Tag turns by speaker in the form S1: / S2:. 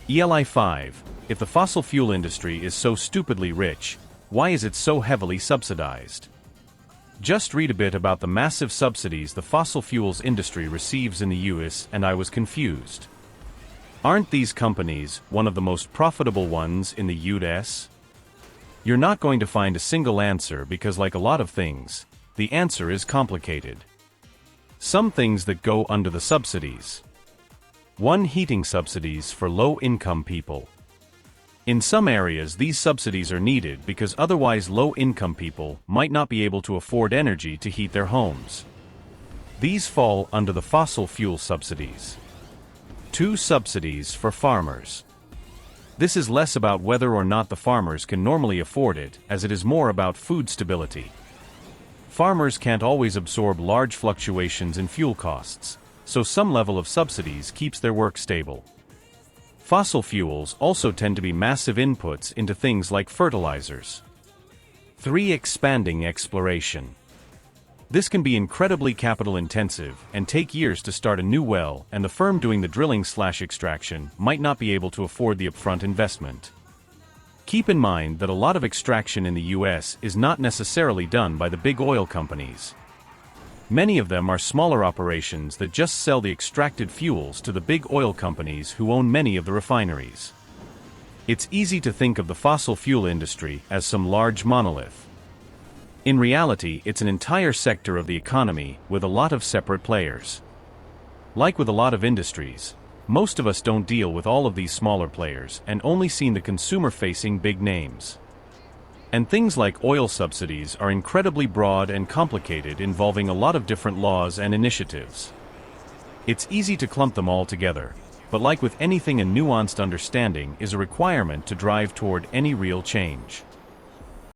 S1: ELI 5. If the fossil fuel industry is so stupidly rich, why is it so heavily subsidized? Just read a bit about the massive subsidies the fossil fuels industry receives in the US and I was confused. Aren't these companies one of the most profitable ones in the US? You're not going to find a single answer because, like a lot of things, the answer is complicated. Some things that go under the subsidies. 1. Heating subsidies for low-income people. In some areas these subsidies are needed because otherwise low-income people might not be able to afford energy to heat their homes. These fall under the fossil fuel subsidies. 2. Subsidies for farmers. This is less about whether or not the farmers can normally afford it, as it is more about food stability. Farmers can't always absorb large fluctuations in fuel costs, so some level of subsidies keeps their work stable. Fossil fuels also tend to be massive inputs into things like fertilizers. 3. Expanding exploration. This can be incredibly capital-intensive and take years to start a new well, and the firm doing the drilling/extraction might not be able to afford the upfront investment. Keep in mind that a lot of extraction in the US is not necessarily done by the big oil companies. Many of them are smaller operations that just sell the extracted fuels to the big oil companies who own many of the refineries. It's easy to think of the fossil fuel industry as some large monolith. In reality, it's an entire sector of the economy with a lot of separate players. Like with a lot of industries, most of us don't deal with all of these smaller players and only seen the consumer-facing big names. And things like oil subsidies are incredibly broad and complicated, involving a lot of different laws and initiatives. It's easy to clump them all together, but like with anything, a nuanced understanding is a requirement to drive toward any real change.